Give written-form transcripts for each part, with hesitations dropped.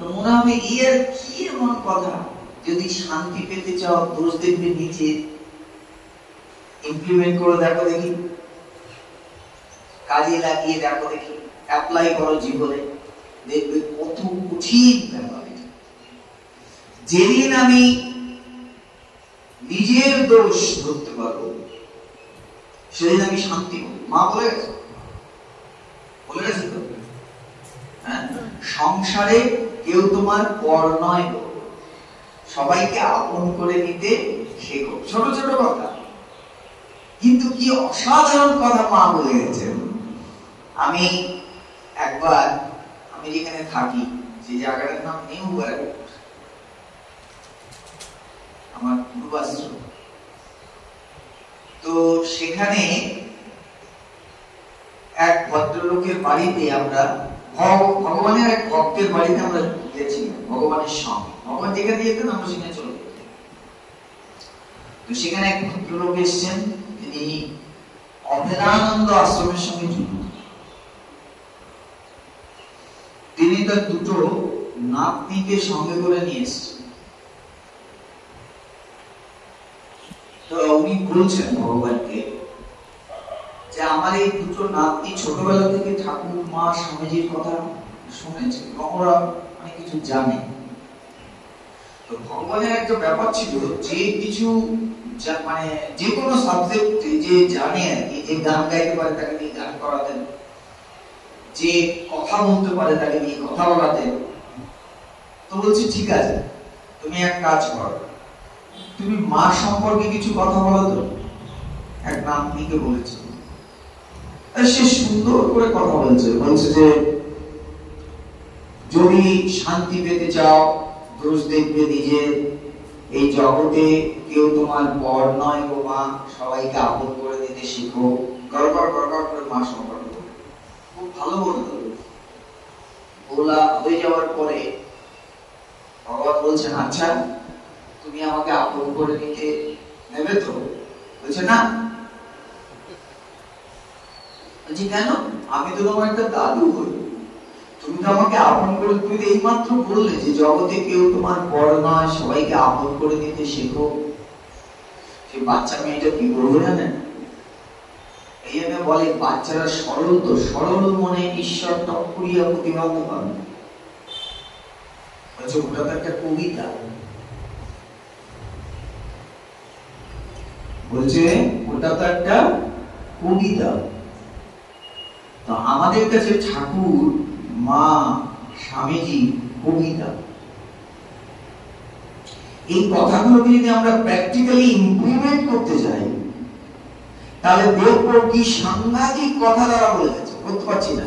তো মনে হবে এর কি এমন কথা, যদি শান্তি পেতে চাও দোষ দেখবে নিচে, ইমপ্লিমেন্ট করে দেখো দেখি, কাজে লাগিয়ে দেখো দেখি, অ্যাপ্লাই করো জীবনে, দেখবে কত কঠিন ব্যাপার। যেদিন আমি নিজের দোষ ধরতে পারবো সেদিন আমি শান্তি পাবো। মা বলে গেছে তো, হ্যাঁ, সংসারে কেউ তোমার পর নয়, সবাইকে আপন করে নিতে শেখো। ছোট ছোট কথা, কিন্তু কি অসাধারণ কথা মা বলে গেছেন। আমি একবার, আমি যেখানে থাকি যে জায়গাটার নাম নিউ ব্যারাকপুর, আমার পূর্বাশ্রম, তো সেখানে এক ভদ্রলোকের বাড়িতে আমরা, ভগবানের এক ভক্তের বাড়িতে আমরা গেছিলাম ভগবানের সঙ্গে। ভগবান যেখানে যেতেন আমরা সেখানে চলে যেতাম। তো সেখানে এক ভদ্রলোক এসছেন, তিনি অভেদানন্দ আশ্রমের সঙ্গে যুক্ত। তিনি তার দুটো নাতনিকে সঙ্গে করে নিয়ে এসছেন। তো উনি বলছেন ভগবানকে যে আমার এই দুটো নাতনি ছোটবেলা থেকে ঠাকুর মা স্বামীজির কথা শুনেছে এবং ওরা অনেক কিছু জানে। তো ভগবানের একটা ব্যাপার ছিল, যে কিছু মানে যে কোনো সাবজেক্টে যে জানে আর কি, যে গান গাইতে পারে তাকে নিয়ে গান করাতেন, যে কথা বলতে পারে তাকে নিয়ে কথা বলাতেন। তো বলছি ঠিক আছে, তুমি এক কাজ করো, তুমি মা সম্পর্কে কিছু কথা বলো তো। এক নাতনিকে বলেছে, সে সুন্দর করে কথা বলছে, বলছে যে যদি শান্তি পেতে চাও দোষ দেখবে নিজের, এই জগতে কেউ তোমার পর নয় গো মা, সবাইকে আপন করে নিতে শিখো। গড়গড় গড়গড় করে মা সম্পর্কে খুব ভালো বলতো। বলা হয়ে যাওয়ার পরে ভগবান বলছেন, আচ্ছা তুমি আমাকে আপন করে নিতে নেবে তো? বলছে না। বলছি কেন? আমি তো তোমার একটা দাদু হই, তুমি তো আমাকে আপন করে, তুমি তো এইমাত্র বললে যে জগতে কেউ তোমার পর নয়, সবাইকে আপন করে নিতে শেখো। সে বাচ্চা মেয়েটা কি করবো জানেন? এই জন্য বলে বাচ্চারা সরল, তো সরল মনে ঈশ্বর টপ করিয়া প্রতিভাত পাবে। বলছে ওটা তো একটা কবিতা। বলছে ওটা তো একটা কবিতা। তো আমাদের কাছে ঠাকুর মা স্বামীজি কবিতা। এই কথাগুলোকে যদি আমরা প্র্যাকটিক্যালি ইমপ্লিমেন্ট করতে যাই, তাহলে দেখবো কি সাংঘাতিক কথা তারা বলে গেছে, করতে পারছি না।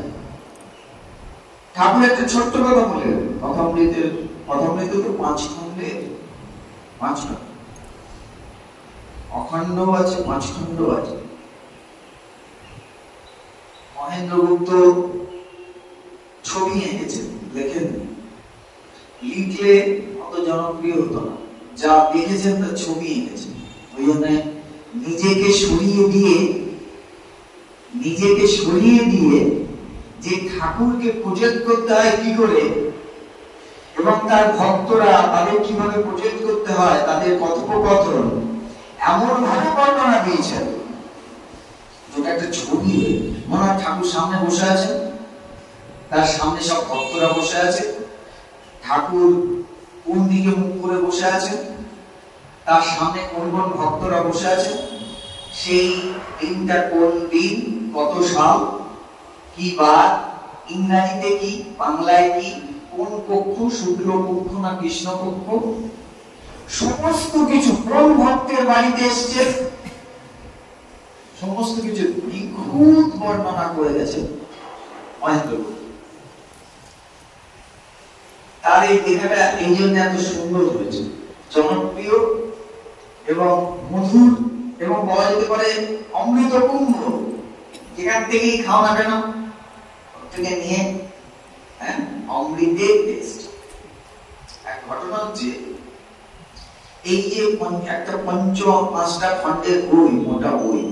ঠাকুর একটা ছোট্ট কথা বলে গেল, কথামৃতের তো 5 খণ্ডে 5টা, অখণ্ড আছে, 5 খণ্ড আছে। মহেন্দ্রগুপ্ত ছবি এঁকেছেন, লেখেন, লিখলে অত জনপ্রিয় হতো না, যা দেখেছেন তার ছবি এঁকেছেন। ওই জন্য নিজেকে সরিয়ে দিয়ে যে ঠাকুরকে প্রজেক্ট করতে হয় কি করে, এবং তার ভক্তরা তাদের কিভাবে প্রজেক্ট করতে হয়, তাদের কথোপকথন এমন ভাবে বর্ণনা দিয়েছেন যেটা একটা ছবি। মনে হয় ঠাকুর সামনে বসে আছেন, তার সামনে সব ভক্তরা বসে আছে, ঠাকুর কোন দিকে মুখ করে বসে আছেন, তার সামনে কোন কোন ভক্তরা বসে আছে, সেই দিনটা কোন দিন, কত সাল, কি বার, ইংরাজিতে কি, বাংলায় কি, কোন পক্ষ, শুক্ল পক্ষ না কৃষ্ণ পক্ষ, সমস্ত কিছু কোন ভক্তের বাড়িতে এসছে, সমস্ত কিছু নিখুঁত বর্ণনা করে গেছে মহেন্দ্রগুপ্ত। তার এই লেখাটা এই জন্য এত সুন্দর হয়েছে, জনপ্রিয় এবং মধুর, এবং বলা যেতে পারে অমৃত কুম্ভ। যেখান থেকেই খাও না কেন, থেকে নিয়ে অমৃতের টেস্ট। এক ঘটনা হচ্ছে, এই যে একটা 5টা খণ্ডের বই, মোটা বই,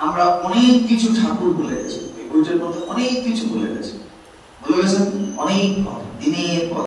আমরা অনেক কিছু ঠাকুর বলে গেছি, এই বইটার মধ্যে অনেক কিছু বলে গেছেন, অনেক কথা। দিনের পর